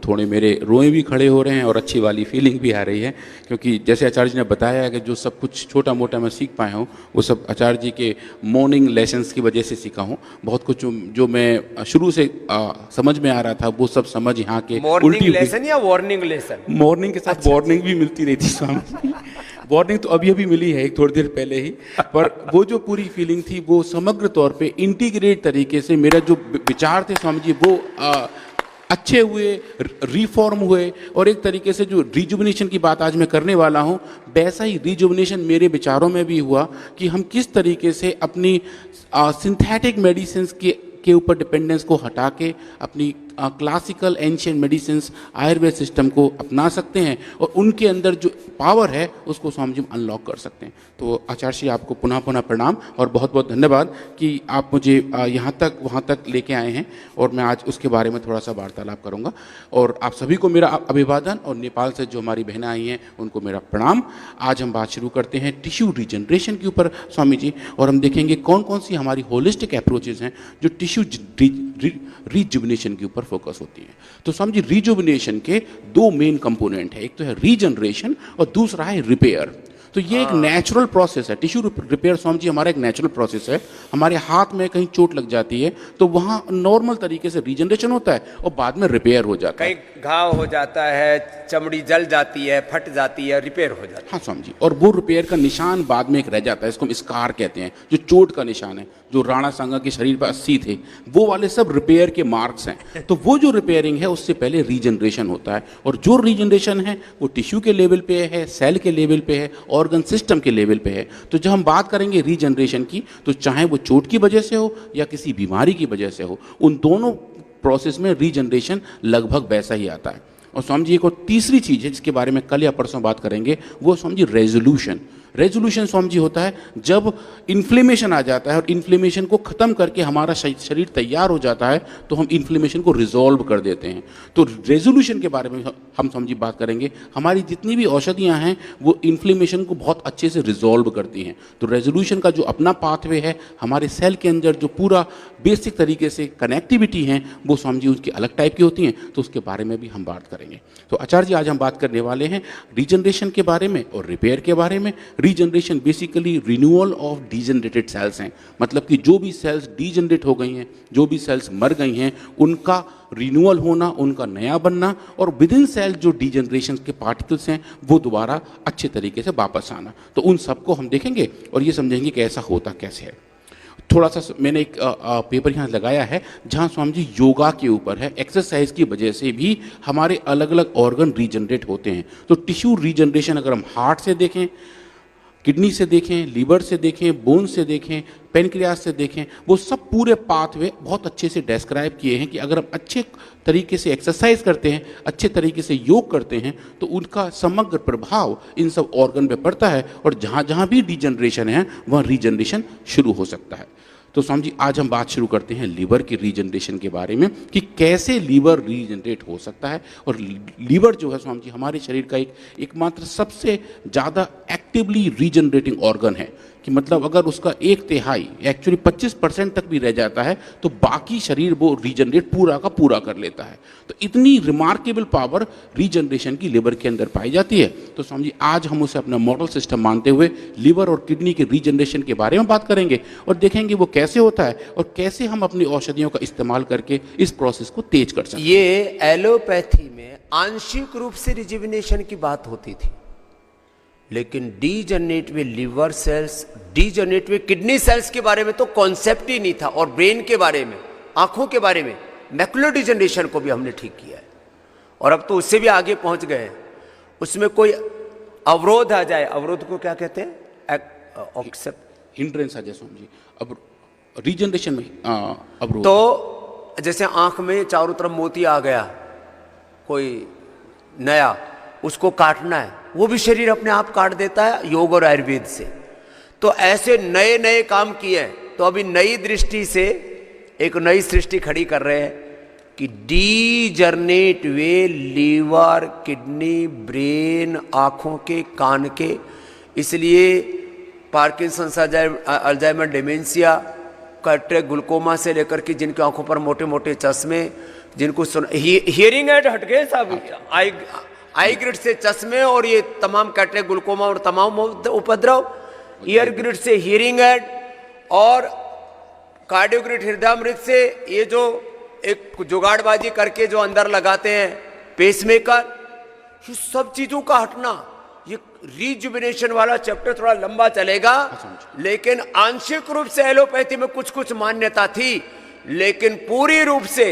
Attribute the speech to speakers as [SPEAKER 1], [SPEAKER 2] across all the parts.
[SPEAKER 1] थोड़े मेरे रोए भी खड़े हो रहे हैं और अच्छी वाली फीलिंग भी आ रही है, क्योंकि जैसे आचार्य जी ने बताया है कि जो सब कुछ छोटा मोटा मैं सीख पाया हूँ वो सब आचार्य जी के मॉर्निंग लेसन्स की वजह से सीखा हूँ। बहुत कुछ जो मैं शुरू से समझ में आ रहा था वो सब समझ यहाँ के
[SPEAKER 2] मॉर्निंग लेसन या वार्निंग लेसन?
[SPEAKER 1] मॉर्निंग के साथ वार्निंग भी मिलती रहती स्वामी। वार्निंग तो अभी अभी मिली है एक थोड़ी देर पहले ही, पर वो जो पूरी फीलिंग थी वो समग्र तौर पे इंटीग्रेट तरीके से मेरा जो विचार थे स्वामी जी वो अच्छे हुए, रिफॉर्म हुए, और एक तरीके से जो रिजुविनेशन की बात आज मैं करने वाला हूँ वैसा ही रिजुविनेशन मेरे विचारों में भी हुआ कि हम किस तरीके से अपनी सिंथेटिक मेडिसिन के ऊपर डिपेंडेंस को हटा के अपनी classical ancient medicines Ayurveda system को अपना सकते हैं और उनके अंदर जो पावर है उसको स्वामी जी अनलॉक कर सकते हैं। तो आचार्य जी आपको पुनः पुनः प्रणाम और बहुत बहुत धन्यवाद कि आप मुझे यहाँ तक वहाँ तक लेके आए हैं, और मैं आज उसके बारे में थोड़ा सा वार्तालाप करूँगा। और आप सभी को मेरा अभिवादन, और नेपाल से जो हमारी बहनें आई हैं उनको मेरा प्रणाम। आज हम बात शुरू करते हैं टिश्यू रीजनरेशन के ऊपर स्वामी जी, और हम देखेंगे कौन कौन सी हमारी होलिस्टिक अप्रोचेज हैं जो टिश्यू रिजुविनेशन के ऊपर फोकस होती है। तो स्वामी जी रिजुविनेशन के दो मेन कंपोनेंट है, एक तो है रीजनरेशन और दूसरा है रिपेयर। तो ये एक नेचुरल प्रोसेस है। टिश्यू रिपेयर स्वामी जी हमारा एक नेचुरल प्रोसेस है। हमारे हाथ में कहीं चोट लग जाती है तो वहाँ नॉर्मल तरीके से रीजनरेशन होता है और बाद में रिपेयर हो जाता है।
[SPEAKER 2] कहीं घाव हो जाता है, चमड़ी जल जाती है, फट जाती है, रिपेयर हो जाता है।
[SPEAKER 1] हाँ स्वामी जी, और वो रिपेयर का निशान बाद में एक रह जाता है, इसको हम स्कार कहते हैं, जो चोट का निशान है, जो राणा सांगा के शरीर पर 80 थे वो वाले सब रिपेयर के मार्क्स हैं। तो वो जो रिपेयरिंग है उससे पहले रीजनरेशन होता है, और जो रीजनरेशन है वो टिश्यू के लेवल पे है, सेल के लेवल पे है, ऑर्गन सिस्टम के लेवल पे है। तो जब हम बात करेंगे रीजनरेशन की, तो चाहे वो चोट की वजह से हो या किसी बीमारी की वजह से हो, उन दोनों प्रोसेस में रीजनरेशन लगभग वैसा ही आता है। और स्वामी जी एक और तीसरी चीज़ है जिसके बारे में कल या परसों बात करेंगे, वो स्वामी जी रेजोल्यूशन। रेजोल्यूशन स्वामी जी होता है जब इन्फ्लेमेशन आ जाता है और इन्फ्लेमेशन को ख़त्म करके हमारा शरीर तैयार हो जाता है तो हम इन्फ्लेमेशन को रिजॉल्व कर देते हैं। तो रेजोल्यूशन के बारे में हम स्वामी जी बात करेंगे। हमारी जितनी भी औषधियाँ हैं वो इन्फ्लेमेशन को बहुत अच्छे से रिजॉल्व करती हैं। तो रेजोल्यूशन का जो अपना पाथवे है, हमारे सेल के अंदर जो पूरा बेसिक तरीके से कनेक्टिविटी है वो स्वामी जी उसकी अलग टाइप की होती हैं, तो उसके बारे में भी हम बात करेंगे। तो आचार्य जी आज हम बात करने वाले हैं रीजनरेशन के बारे में और रिपेयर के बारे में। Regeneration basically renewal of degenerated cells हैं, मतलब कि जो भी सेल्स डीजनरेट हो गई हैं, जो भी सेल्स मर गई हैं, उनका रिन्यूअल होना, उनका नया बनना, और विद इन सेल जो डीजनरेशन के पार्टिकल्स हैं वो दोबारा अच्छे तरीके से वापस आना। तो उन सबको हम देखेंगे और ये समझेंगे कि ऐसा होता कैसे है। थोड़ा सा मैंने एक पेपर यहाँ लगाया है जहाँ स्वामी जी योगा के ऊपर है, एक्सरसाइज की वजह से भी हमारे अलग अलग ऑर्गन रीजनरेट होते हैं। तो टिश्यू रीजनरेशन अगर हम हार्ट से देखें, किडनी से देखें, लीवर से देखें, बोन से देखें, पेनक्रियास से देखें, वो सब पूरे पाथवे बहुत अच्छे से डिस्क्राइब किए हैं कि अगर हम अच्छे तरीके से एक्सरसाइज करते हैं, अच्छे तरीके से योग करते हैं, तो उनका समग्र प्रभाव इन सब ऑर्गन पे पड़ता है और जहाँ जहाँ भी रीजनरेशन है वहाँ रीजनरेशन शुरू हो सकता है। तो स्वामी जी आज हम बात शुरू करते हैं लीवर की रीजनरेशन के बारे में कि कैसे लीवर रीजनरेट हो सकता है। और लीवर जो है स्वामी जी हमारे शरीर का एकमात्र सबसे ज़्यादा एक्टिवली रीजनरेटिंग ऑर्गन है, कि मतलब अगर उसका 1/3 एक्चुअली 25% तक भी रह जाता है तो बाकी शरीर वो रीजनरेट पूरा का पूरा कर लेता है। तो इतनी रिमार्केबल पावर रीजनरेशन की लिवर के अंदर पाई जाती है। तो स्वामी जी आज हम उसे अपना मॉडल सिस्टम मानते हुए लिवर और किडनी के रीजनरेशन के बारे में बात करेंगे और देखेंगे वो कैसे होता है और कैसे हम अपनी औषधियों का इस्तेमाल करके इस प्रोसेस को तेज कर सकते हैं।
[SPEAKER 2] ये एलोपैथी में आंशिक रूप से रिजुविनेशन की बात होती थी, लेकिन डीजनरेट में लिवर सेल्स, डीजनरेट में किडनी सेल्स के बारे में तो कॉन्सेप्ट ही नहीं था, और ब्रेन के बारे में, आंखों के बारे में, मैकुलर डिजनरेशन को भी हमने ठीक किया है। और अब तो उससे भी आगे पहुंच गए हैं। उसमें कोई अवरोध आ जाए, अवरोध को क्या कहते हैं,
[SPEAKER 1] हिंड्रेंस आ जाए स्वामी जी, अब रीजनरेशन में अवरोध।
[SPEAKER 2] तो जैसे आंख में चारों तरफ मोती आ गया कोई नया, उसको काटना है, वो भी शरीर अपने आप काट देता है योग और आयुर्वेद से। तो ऐसे नए नए काम किए हैं। तो अभी नई दृष्टि से एक नई सृष्टि खड़ी कर रहे हैं कि डीजनरेट वे लीवर, किडनी, ब्रेन, आंखों के, कान के। इसलिए Parkinson's, Alzheimer, dementia, cardiac glaucoma से लेकर के जिनकी आंखों पर मोटे मोटे चश्मे, जिनको सुन हियरिंग एड हट गए साहब, आई ग्रिड से चश्मे और ये तमाम कैटरेक्ट, ग्लूकोमा और तमाम उपद्रव, ईयर ग्रिड से हियरिंग एड और कार्डियोग्रिड हृदयामृत से ये जो एक जुगाड़बाजी करके जो अंदर लगाते हैं पेसमेकर, ये सब चीजों का हटना। ये रिजुविनेशन वाला चैप्टर थोड़ा लंबा चलेगा, लेकिन आंशिक रूप से एलोपैथी में कुछ कुछ मान्यता थी, लेकिन पूरी रूप से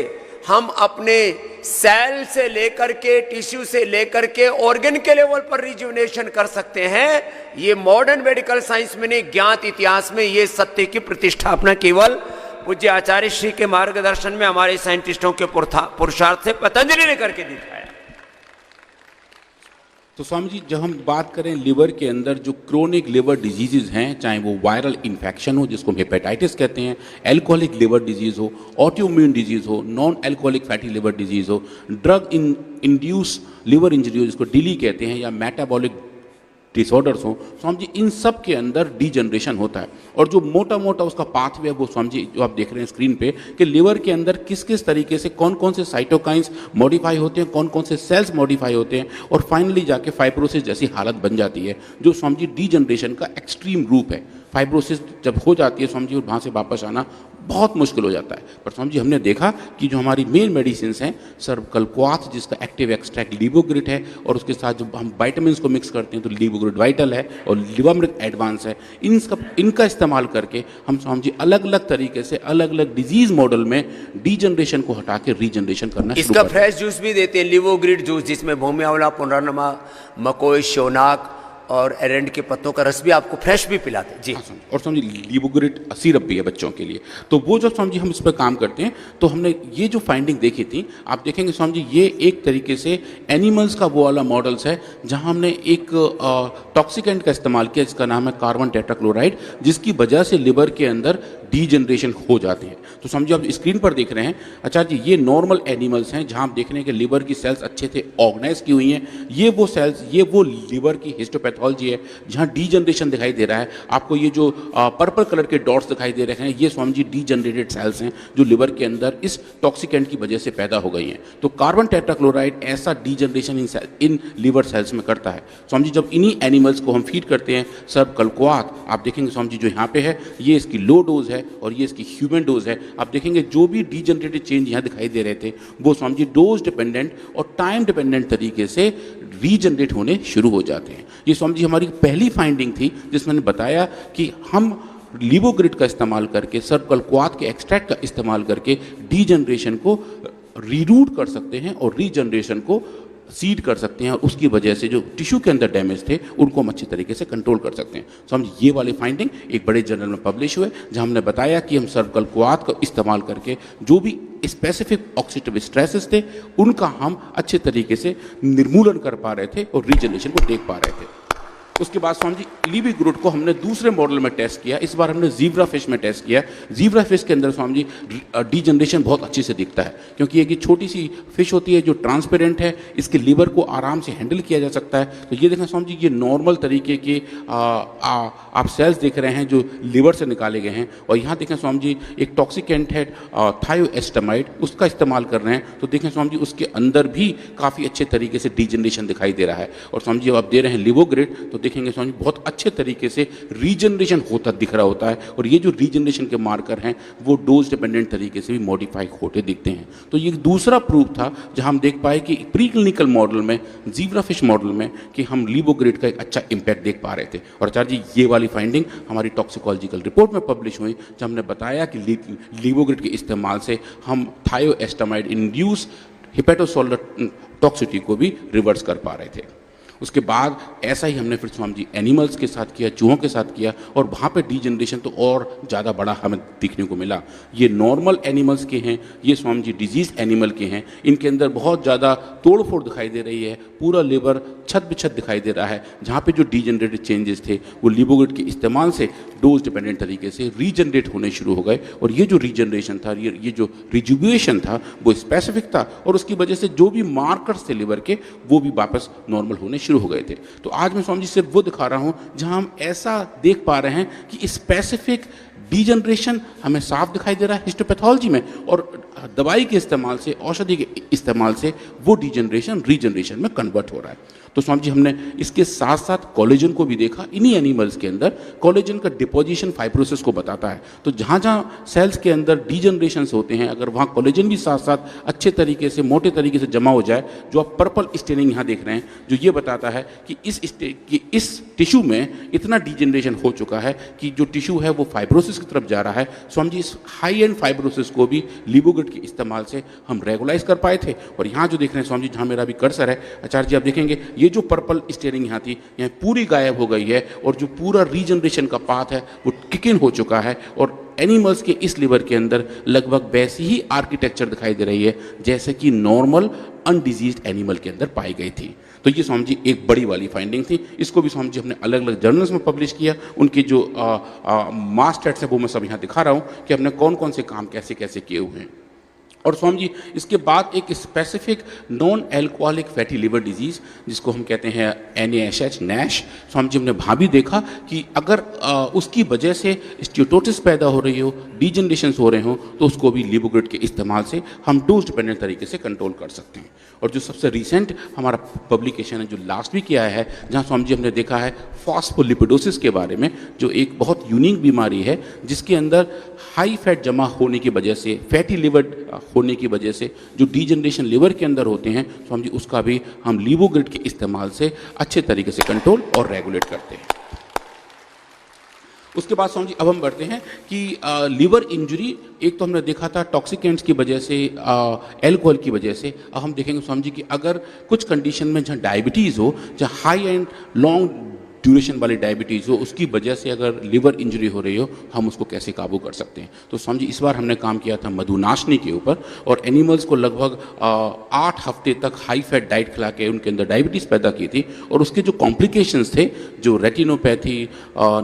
[SPEAKER 2] हम अपने सेल से लेकर के, टिश्यू से लेकर के ऑर्गन के लेवल पर रिजुविनेशन कर सकते हैं। ये मॉडर्न मेडिकल साइंस में नहीं, ज्ञात इतिहास में ये सत्य की प्रतिष्ठापना केवल पूज्य आचार्य श्री के मार्गदर्शन में हमारे साइंटिस्टों के पुरुषार्थ से पतंजलि ने करके दिखाया।
[SPEAKER 1] तो स्वामी जी, जब हम बात करें लिवर के अंदर जो क्रोनिक लिवर डिजीजेज हैं, चाहे वो वायरल इन्फेक्शन हो जिसको हम हेपेटाइटिस कहते हैं, एल्कोहलिक लिवर डिजीज हो, ऑटोइम्यून डिजीज हो, non alcoholic fatty liver disease हो, ड्रग इंड्यूस लिवर इंजरी हो जिसको डिली कहते हैं, या मेटाबॉलिक डिसऑर्डर्स हो, स्वामी जी इन सब के अंदर डीजनरेशन होता है। और जो मोटा मोटा उसका पाथवे है वो स्वामी जी जो आप देख रहे हैं स्क्रीन पे, कि लिवर के अंदर किस किस तरीके से कौन कौन से साइटोकाइंस मॉडिफाई होते हैं, कौन कौन से सेल्स मॉडिफाई होते हैं, और फाइनली जाके फाइब्रोसिस जैसी हालत बन जाती है, जो स्वामी जी डीजनरेशन का एक्सट्रीम रूप है। फाइब्रोसिस जब हो जाती है स्वामी जी, और वहाँ से वापस आना बहुत मुश्किल हो जाता है। पर स्वामी जी हमने देखा कि जो हमारी मेन मेडिसिन हैं, सर्वकल्क्वाथ जिसका एक्टिव एक्सट्रैक्ट लिवोग्रिड है, और उसके साथ जो हम वाइटामिन को मिक्स करते हैं तो लिवोग्रिड वाइटल है और लिवामृत एडवांस है, इनका इस्तेमाल करके हम स्वामी जी अलग अलग तरीके से अलग अलग डिजीज मॉडल में डीजनरेशन को हटा के रीजनरेशन करना शुरू
[SPEAKER 2] इसका फ्रेश जूस भी देते हैं, लिवोग्रिड जूस, जिसमें भूमि आंवला, पुनर्नमा, मकोई, शोनाक और एरेंड के पत्तों का रस भी आपको फ्रेश भी पिलाते हैं जी।
[SPEAKER 1] और स्वामी जी लिवोग्रिड सिरप भी है बच्चों के लिए। तो वो जो स्वामी जी हम इस पर काम करते हैं, तो हमने ये जो फाइंडिंग देखी थी, आप देखेंगे स्वामी जी ये एक तरीके से एनिमल्स का वो वाला मॉडल्स है जहां हमने एक टॉक्सिकेंट का इस्तेमाल किया जिसका नाम है कार्बन टेट्राक्लोराइड, जिसकी वजह से लिवर के अंदर डीजनरेशन हो जाते हैं। तो समझिए आप स्क्रीन पर देख रहे हैं, अच्छा जी ये नॉर्मल एनिमल्स हैं जहां आप देख रहे हैं कि लिवर की सेल्स अच्छे से ऑर्गेनाइज की हुई हैं। ये वो सेल्स, ये वो लिवर की हिस्टोपैथोलॉजी है जहां डीजनरेशन दिखाई दे रहा है। आपको ये जो पर्पल कलर के डॉट्स दिखाई दे रहे हैं, ये स्वामी जी डीजनरेटेड सेल्स हैं जो लिवर के अंदर इस टॉक्सिकेंट की वजह से पैदा हो गई हैं। तो कार्बन टेट्राक्लोराइड ऐसा डीजनरेशन इन लिवर सेल्स में करता है। स्वामी जी जब इन्हीं एनिमल्स को हम फीड करते हैं सर्वकल्क्वाथ, आप देखेंगे स्वामी जी जो यहाँ पे है ये इसकी लो डोज है और ये इसकी ह्यूमन डोज है। आप देखेंगे जो भी डीजनरेटेड चेंज यहाँ दिखाई दे रहे थे वो स्वामी जी डोज डिपेंडेंट और टाइम डिपेंडेंट तरीके से रीजनरेट होने शुरू हो जाते हैं। ये स्वामी जी हमारी पहली फाइंडिंग थी जिसमें मैंने बताया कि हम लिवोग्रिड का इस्तेमाल करके, सर्वकल्क्वाथ के एक्सट्रैक्ट का इस्तेमाल करके डीजनरेशन को रीरूट कर सकते हैं और रीजनरेशन को सीड कर सकते हैं, और उसकी वजह से जो टिश्यू के अंदर डैमेज थे उनको हम अच्छी तरीके से कंट्रोल कर सकते हैं। तो हम ये वाली फाइंडिंग एक बड़े जर्नल में पब्लिश हुए जहां हमने बताया कि हम सर्वकल्क्वाथ का इस्तेमाल करके जो भी स्पेसिफिक ऑक्सीडेटिव स्ट्रेसेस थे उनका हम अच्छे तरीके से निर्मूलन कर पा रहे थे और रीजनरेशन को देख पा रहे थे। उसके बाद स्वामी जी लिवोग्रिड को हमने दूसरे मॉडल में टेस्ट किया। इस बार हमने ज़ीब्रा फिश में टेस्ट किया। ज़ीब्रा फिश के अंदर स्वामी जी डीजनरेशन बहुत अच्छे से दिखता है, क्योंकि एक छोटी सी फिश होती है जो ट्रांसपेरेंट है, इसके लीवर को आराम से हैंडल किया जा सकता है। तो ये देखें स्वामी जी, ये नॉर्मल तरीके के आप सेल्स देख रहे हैं जो लीवर से निकाले गए हैं, और यहाँ देखें स्वामी जी एक टॉक्सिकेंट है थायोएस्टामाइड, उसका इस्तेमाल कर रहे हैं। तो देखें स्वामी जी उसके अंदर भी काफ़ी अच्छे तरीके से डीजनरेशन दिखाई दे रहा है। और स्वामी जी आप दे रहे हैं लिवोग्रिड, तो देखेंगे स्वामी बहुत अच्छे तरीके से रीजनरेशन होता दिख रहा होता है, और ये जो रीजनरेशन के मार्कर हैं वो डोज डिपेंडेंट तरीके से भी मॉडिफाई होते दिखते हैं। तो ये दूसरा प्रूफ था जहां हम देख पाए कि प्री क्लिनिकल मॉडल में, ज़ीब्रा फिश मॉडल में, कि हम लिवोग्रिड का एक अच्छा इंपैक्ट देख पा रहे थे। और आचार्य जी ये वाली फाइंडिंग हमारी टॉक्सिकोलॉजिकल रिपोर्ट में पब्लिश हुई जब हमने बताया कि लिवोग्रिड के इस्तेमाल से हम थायोएस्टामाइड इंड्यूस हिपेटोसोलर टॉक्सिटी को भी रिवर्स कर पा रहे थे। उसके बाद ऐसा ही हमने फिर स्वामी जी एनिमल्स के साथ किया, चूहों के साथ किया, और वहाँ पे डीजनरेशन तो और ज़्यादा बड़ा हमें दिखने को मिला। ये नॉर्मल एनिमल्स के हैं, ये स्वामी जी डिजीज एनिमल के हैं। इनके अंदर बहुत ज़्यादा तोड़ फोड़ दिखाई दे रही है, पूरा लिवर छत बिछत दिखाई दे रहा है। जहाँ पे जो डीजनरेटेड चेंजेस थे वो लिवोग्रिड के इस्तेमाल से डोज डिपेंडेंट तरीके से रीजनरेट होने शुरू हो गए, और ये जो रीजनरेशन था, ये जो रिजुविनेशन था वो स्पेसिफिक था, और उसकी वजह से जो भी मार्कर्स थे लिवर के वो भी वापस नॉर्मल होने शुरू हो गए थे। तो आज मैं स्वामी जी सिर्फ वो दिखा रहा हूँ जहाँ हम ऐसा देख पा रहे हैं कि स्पेसिफिक डीजनरेशन हमें साफ दिखाई दे रहा है हिस्टोपैथोलॉजी में, और दवाई के इस्तेमाल से, औषधि के इस्तेमाल से वो डीजनरेशन रीजनरेशन में कन्वर्ट हो रहा है। तो स्वामी जी हमने इसके साथ साथ कोलेजन को भी देखा इन्हीं एनिमल्स के अंदर। कोलेजन का डिपोजिशन फाइब्रोसिस को बताता है। तो जहाँ जहाँ सेल्स के अंदर डीजनरेशंस होते हैं, अगर वहाँ कोलेजन भी साथ साथ अच्छे तरीके से, मोटे तरीके से जमा हो जाए, जो आप पर्पल स्टेनिंग यहाँ देख रहे हैं, जो ये बताता है कि इस टिश्यू में इतना डीजनरेशन हो चुका है कि जो टिश्यू है वो फाइब्रोसिस की तरफ जा रहा है। स्वामी जी इस हाई एंड फाइब्रोसिस को भी लिबोगेट के इस्तेमाल से हम रेगुलाइज कर पाए थे। और यहाँ जो देख रहे हैं स्वामी जी, जहाँ मेरा भी कर्सर है आचार्य जी, आप देखेंगे ये जो पर्पल स्टेयरिंग यहाँ थी, यहाँ पूरी गायब हो गई है, और जो पूरा रीजनरेशन का पाथ है वो किक इन हो चुका है। और एनिमल्स के इस लिवर के अंदर लगभग वैसी ही आर्किटेक्चर दिखाई दे रही है जैसे कि नॉर्मल अनडिजीज्ड एनिमल के अंदर पाई गई थी। तो ये स्वामी जी एक बड़ी वाली फाइंडिंग थी। इसको भी स्वामी जी हमने अलग अलग जर्नल्स में पब्लिश किया। उनके जो मास स्टैट्स है वो मैं सब यहाँ दिखा रहा हूँ कि हमने कौन कौन से काम कैसे कैसे किए हुए हैं। और स्वामी जी इसके बाद एक specific non alcoholic fatty liver disease जिसको हम कहते हैं NASH, नैश, स्वामी जी हमने वहाँ भी देखा कि अगर उसकी वजह से स्टीटोसिस पैदा हो रही हो, डीजनरेशंस हो रहे हो, तो उसको भी लिबोगेट के इस्तेमाल से हम डोज डिपेंडेंट तरीके से कंट्रोल कर सकते हैं। और जो सबसे रिसेंट हमारा पब्लिकेशन है जो लास्ट वीक किया है, जहाँ स्वामी जी हमने देखा है फॉस्फोलिपिडोसिस के बारे में, जो एक बहुत यूनिक बीमारी है जिसके अंदर हाई फैट जमा होने की वजह से, फैटी लिवर होने की वजह से जो डीजनरेशन लिवर के अंदर होते हैं, स्वामी जी उसका भी हम लिबोगेट के इस्तेमाल से अच्छे तरीके से कंट्रोल और रेगुलेट करते हैं। उसके बाद स्वामी जी अब हम बढ़ते हैं कि लिवर इंजरी, एक तो हमने देखा था टॉक्सिकेंट्स की वजह से, एल्कोहल की वजह से। अब हम देखेंगे स्वामी जी कि अगर कुछ कंडीशन में जहाँ डायबिटीज़ हो, जहाँ हाई एंड लॉन्ग ड्यूरेशन वाली डायबिटीज़ हो, उसकी वजह से अगर लिवर इंजरी हो रही हो, हम उसको कैसे काबू कर सकते हैं। तो समझिए इस बार हमने काम किया था मधुनाशनी के ऊपर, और एनिमल्स को लगभग 8 हफ्ते तक हाई फैट डाइट खिला के उनके अंदर डायबिटीज़ पैदा की थी। और उसके जो कॉम्प्लिकेशंस थे, जो रेटिनोपैथी,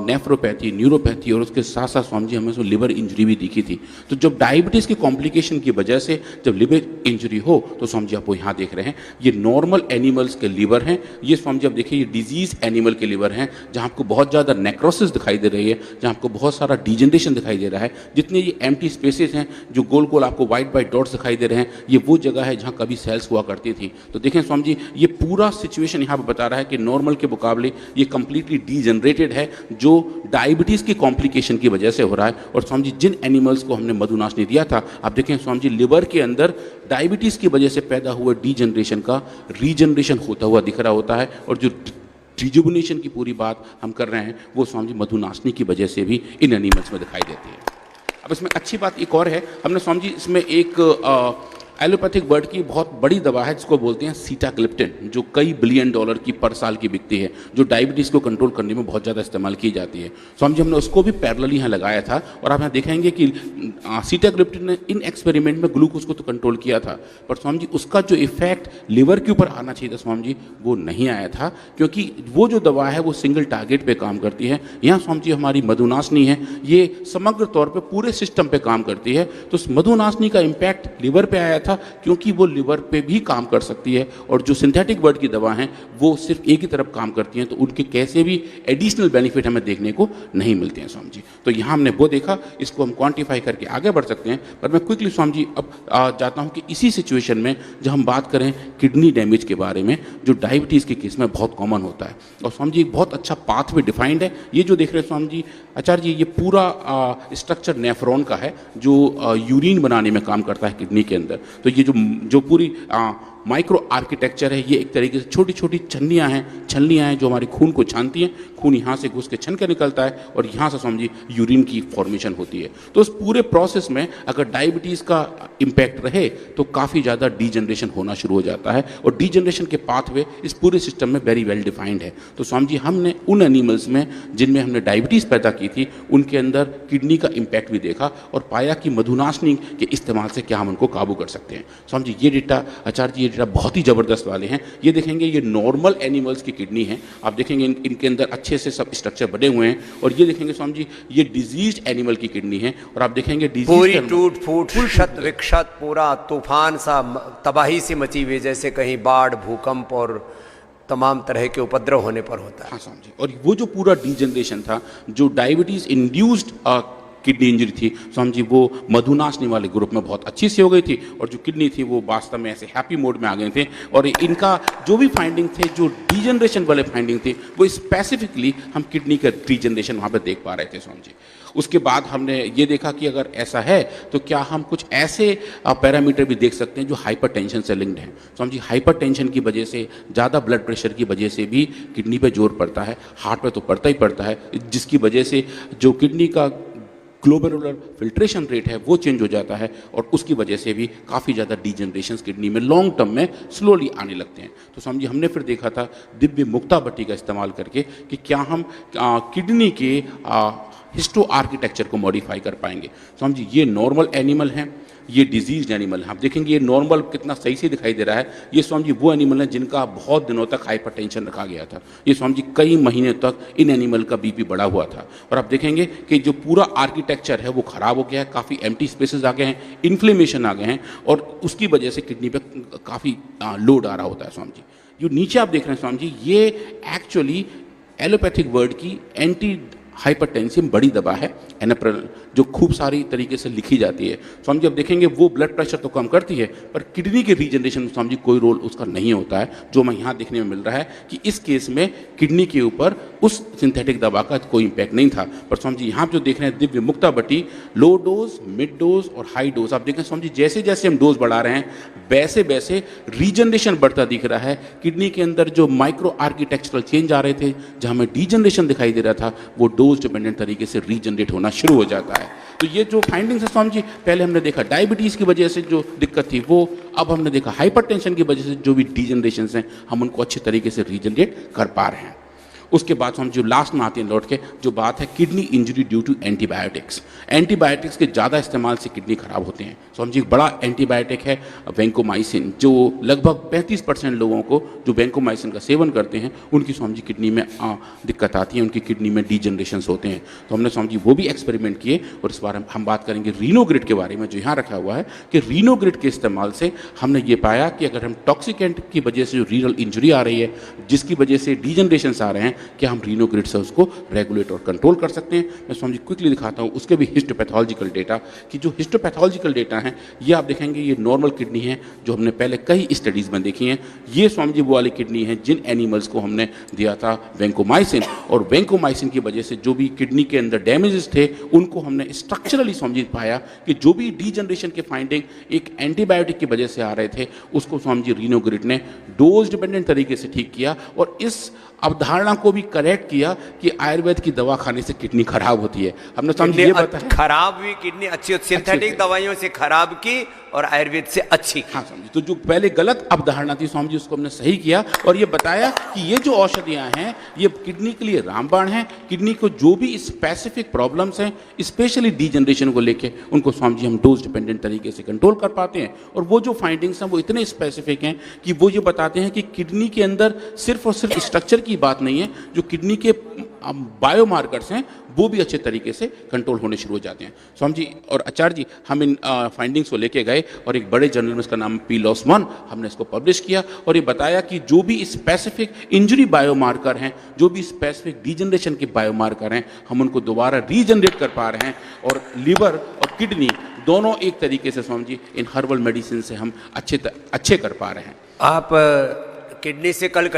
[SPEAKER 1] नेफ्रोपैथी, न्यूरोपैथी, और उसके साथ साथ स्वामी जी हमें उसमें लिवर इंजरी भी दिखी थी। तो जब डायबिटीज़ की कॉम्प्लिकेशन की वजह से जब लिवर इंजरी हो, तो स्वामी जी आपको यहाँ देख रहे हैं ये नॉर्मल एनिमल्स के लिवर हैं। ये स्वामी जी आप देखिए ये डिजीज एनिमल के लिवर हैं, जहाँ आपको बहुत ज़्यादा नेक्रोसिस दिखाई दे रही है, जहाँ आपको बहुत सारा डीजनरेशन दिखाई दे रहा है। जितने ये एम्प्टी स्पेसेस हैं, जो गोल गोल आपको वाइट वाइट डॉट्स दिखाई दे रहे हैं, ये वो जगह है जहाँ कभी सेल्स हुआ करती थी। तो देखें स्वामी जी ये पूरा सिचुएशन यहाँ पर बता रहा है कि नॉर्मल के मुकाबले ये कंप्लीटली डीजनरेटेड है, जो डायबिटीज़ की कॉम्प्लिकेशन की वजह से हो रहा है। और स्वामी जी जिन एनिमल्स को हमने मधुनाशनी दिया था, आप देखें स्वामी जी लिवर के अंदर डायबिटीज़ की वजह से पैदा हुआ डीजनरेशन का रीजनरेशन होता हुआ दिख रहा होता है। और जो रिजुविनेशन की पूरी बात हम कर रहे हैं, वो स्वामी जी मधुनाशनी की वजह से भी इन एनिमल्स में दिखाई देती है। अब इसमें अच्छी बात एक और है, हमने स्वामी जी इसमें एक एलोपैथिक वर्ड की बहुत बड़ी दवा है जिसको बोलते हैं सीटाग्लिप्टिन, जो कई बिलियन डॉलर की पर साल की बिकती है, जो डायबिटीज़ को कंट्रोल करने में बहुत ज़्यादा इस्तेमाल की जाती है। स्वामी जी हमने उसको भी पैरेलल यहाँ लगाया था। और आप यहाँ देखेंगे कि सीटाग्लिप्टिन ने इन एक्सपेरिमेंट में ग्लूकोज को तो कंट्रोल किया था, पर स्वामी जी उसका जो इफेक्ट लिवर के ऊपर आना चाहिए था स्वामी जी, वो नहीं आया था, क्योंकि वो जो दवा है वो सिंगल टारगेट पे काम करती है। यहाँ स्वामी जी हमारी मधुनाशनी है, ये समग्र तौर पे पूरे सिस्टम पे काम करती है। तो मधुनाशनी का इम्पैक्ट लिवर पे आया था, क्योंकि वो लिवर पे भी काम कर सकती है। और जो सिंथेटिक वर्ड की दवा हैं वो सिर्फ एक ही तरफ काम करती हैं, तो उनके कैसे भी एडिशनल बेनिफिट हमें देखने को नहीं मिलते हैं स्वामी जी। तो यहाँ हमने वो देखा, इसको हम क्वांटिफाई करके आगे बढ़ सकते हैं। पर मैं क्विकली स्वामी जी अब जाता हूँ कि इसी सिचुएशन में जब हम बात करें किडनी डैमेज के बारे में, जो डायबिटीज़ के केस में बहुत कॉमन होता है। और स्वामी जी एक बहुत अच्छा पाथवे डिफाइंड है। ये जो देख रहे हैं स्वामी जी आचार्य जी, ये पूरा स्ट्रक्चर नेफ्रॉन का है, जो यूरिन बनाने में काम करता है किडनी के अंदर। तो ये जो पूरी माइक्रो आर्किटेक्चर है, ये एक तरीके से छोटी छोटी छन्नियाँ हैं जो हमारे खून को छानती हैं। खून यहाँ से घुस के छन के निकलता है और यहाँ से समझिए यूरिन की फॉर्मेशन होती है। तो इस पूरे प्रोसेस में अगर डायबिटीज़ का इम्पैक्ट रहे तो काफ़ी ज़्यादा डीजनरेशन होना शुरू हो जाता है। और डीजनरेशन के पाथवे इस पूरे सिस्टम में वेरी वेल डिफाइंड है। तो स्वामी जी हमने उन एनिमल्स में जिनमें हमने डायबिटीज़ पैदा की थी, उनके अंदर किडनी का इम्पैक्ट भी देखा और पाया कि मधुनाशनी के इस्तेमाल से क्या हम उनको काबू कर सकते हैं। स्वामी जी ये डेटा आचार्य जी, ये डेटा बहुत ही ज़बरदस्त वाले हैं। ये देखेंगे ये नॉर्मल एनिमल्स की किडनी है, आप देखेंगे इनके अंदर अच्छे से सब स्ट्रक्चर बने हुए हैं। और ये देखेंगे स्वामी जी ये डिजीज एनिमल की किडनी है, और आप देखेंगे
[SPEAKER 2] पूरी टूट फूट शत विक्षत, पूरा तूफान सा तबाही से मची हुई, जैसे कहीं बाढ़, भूकंप और तमाम तरह के उपद्रव होने पर होता है।
[SPEAKER 1] हाँ स्वामी जी, और वो जो पूरा डीजनरेशन था, जो डायबिटीज़ इंड्यूस्ड किडनी इंजरी थी स्वामी जी वो मधुनाशनी वाले ग्रुप में बहुत अच्छी सी हो गई थी, और जो किडनी थी वो वास्तव में ऐसे हैप्पी मोड में आ गए थे। और इनका जो भी फाइंडिंग थे, जो डीजनरेशन वाले फाइंडिंग थे, वो स्पेसिफिकली हम किडनी का डीजनरेशन वहाँ पर देख पा रहे थे स्वामी जी। उसके बाद हमने ये देखा कि अगर ऐसा है तो क्या हम कुछ ऐसे पैरामीटर भी देख सकते हैं जो हाइपरटेंशन से लिंक्ड हैं। स्वामी जी हाइपरटेंशन की वजह से, ज़्यादा ब्लड प्रेशर की वजह से भी किडनी पे जोर पड़ता है, हार्ट पे तो पड़ता ही पड़ता है, जिसकी वजह से जो किडनी का ग्लोमेरुलर फिल्ट्रेशन रेट है वो चेंज हो जाता है, और उसकी वजह से भी काफ़ी ज़्यादा डीजनरेशन किडनी में लॉन्ग टर्म में स्लोली आने लगते हैं। तो स्वामी जी हमने फिर देखा था दिव्य मुक्ता भट्टी का इस्तेमाल करके कि क्या हम किडनी के हिस्टो आर्किटेक्चर को मॉडिफाई कर पाएंगे। स्वामी जी ये नॉर्मल एनिमल हैं, ये डिजीज एनिमल हैं। आप देखेंगे ये नॉर्मल कितना सही से दिखाई दे रहा है। ये स्वामी जी वो एनिमल हैं जिनका बहुत दिनों तक हाइपरटेंशन रखा गया था। ये स्वामी जी कई महीने तक इन एनिमल का बीपी बढ़ा हुआ था, और आप देखेंगे कि जो पूरा आर्किटेक्चर है वो ख़राब हो गया है, काफ़ी एम्प्टी स्पेसेस आ गए हैं, इन्फ्लेमेशन आ गए हैं, और उसकी वजह से किडनी पे काफ़ी लोड आ रहा होता है। स्वामी जी जो नीचे आप देख रहे हैं स्वामी जी, ये एक्चुअली एलोपैथिक वर्ड की एंटी हाइपरटेंसिव बड़ी दवा है एनाप्रिल, जो खूब सारी तरीके से लिखी जाती है। स्वामी जी अब देखेंगे वो ब्लड प्रेशर तो कम करती है, पर किडनी के रीजनरेशन में स्वामी जी कोई रोल उसका नहीं होता है, जो हमें यहाँ देखने में मिल रहा है कि इस केस में किडनी के ऊपर उस सिंथेटिक दवा का कोई इम्पैक्ट नहीं था। पर स्वामी जी यहाँ जो देख रहे हैं दिव्य मुक्ता भट्टी, लो डोज, मिड डोज और हाई डोज, आप देखें स्वामी जी जैसे जैसे हम डोज बढ़ा रहे हैं वैसे वैसे रीजनरेशन बढ़ता दिख रहा है। किडनी के अंदर जो माइक्रो आर्किटेक्चरल चेंज आ रहे थे, जहाँ हमें डीजनरेशन दिखाई दे रहा था, वो डोज डिपेंडेंट तरीके से रीजनरेट होना शुरू हो जाता है। तो ये जो फाइंडिंग्स है स्वामी जी, पहले हमने देखा डायबिटीज़ की वजह से जो दिक्कत थी वो, अब हमने देखा हाइपरटेंशन की वजह से जो भी डीजनरेशन हैं हम उनको अच्छे तरीके से रीजनरेट कर पा रहे हैं। उसके बाद हम जो लास्ट में आते हैं लौट के, जो बात है kidney injury due to antibiotics. Antibiotics के ज़्यादा इस्तेमाल से किडनी खराब होते हैं। सो हम जी एक बड़ा एंटीबायोटिक है वैंकोमाइसिन, जो लगभग 35% लोगों को जो वैंकोमाइसिन का सेवन करते हैं उनकी स्वामी जी किडनी में दिक्कत आती है, उनकी किडनी में डीजनरेशन होते हैं। तो हमने स्वामी जी वो भी एक्सपेरिमेंट किए, और इस बार हम बात करेंगे रीनोग्रिड के बारे में, जो यहाँ रखा हुआ है कि रीनोग्रिड के इस्तेमाल से हमने ये पाया कि अगर हम टॉक्सिकेंट की वजह से जो रीनल इंजरी आ रही है, जिसकी वजह से डीजनरेशन आ रहे हैं, क्या हम रीनोग्रिड से उसको रेगुलेट और कंट्रोल कर सकते हैं। मैं स्वामी जी क्विकली दिखाता हूँ उसके भी हिस्टोपैथोलॉजिकल डेटा, कि जो हिस्टोपैथोलॉजिकल डेटा हैं ये आप देखेंगे ये नॉर्मल किडनी है जो हमने पहले कई स्टडीज़ में देखी हैं। ये स्वामी जी वो वाली किडनी है जिन एनिमल्स को हमने दिया था वैंकोमाइसिन, और वैंकोमाइसिन की वजह से जो भी किडनी के अंदर डैमेजेस थे उनको हमने स्ट्रक्चरली स्वामी जी पाया कि जो भी डीजनरेशन के फाइंडिंग एक एंटीबायोटिक की वजह से आ रहे थे उसको स्वामी जी रीनोग्रिड ने डोज डिपेंडेंट तरीके से ठीक किया, और इस अवधारणा को भी करेक्ट किया कि आयुर्वेद की दवा खाने से किडनी खराब होती है। हमने समझ ये बताया
[SPEAKER 2] खराब हुई किडनी अच्छी होती, सिंथेटिक दवाइयों से खराब की और आयुर्वेद से अच्छी की।
[SPEAKER 1] हाँ समझी, तो जो पहले गलत अवधारणा थी स्वामी जी उसको हमने सही किया, और ये बताया कि ये जो औषधियाँ हैं ये किडनी के लिए रामबाण हैं। किडनी को जो भी स्पेसिफिक प्रॉब्लम्स हैं स्पेशली डीजनरेशन को लेके, उनको स्वामी जी हम डोज डिपेंडेंट तरीके से कंट्रोल कर पाते हैं। और वो जो फाइंडिंग्स हैं वो इतने स्पेसिफिक हैं कि वो ये बताते हैं कि किडनी के अंदर सिर्फ और सिर्फ स्ट्रक्चर की बात नहीं है, जो किडनी के बायोमार्कर्स हैं वो भी अच्छे तरीके से कंट्रोल होने शुरू हो जाते हैं। स्वामी जी और आचार्य जी हम इन फाइंडिंग्स को लेके गए और एक बड़े जर्नल में इसका नाम PLOS-1 हमने इसको पब्लिश किया, और ये बताया कि जो भी स्पेसिफिक इंजरी बायोमार्कर हैं, जो भी स्पेसिफिक डीजनरेशन के बायोमार्कर हैं, हम उनको दोबारा रीजनरेट कर पा रहे हैं, और लीवर और किडनी दोनों एक तरीके से स्वामी जी इन हर्बल मेडिसिन से हम अच्छे कर पा रहे हैं।
[SPEAKER 2] आप किडनी से कल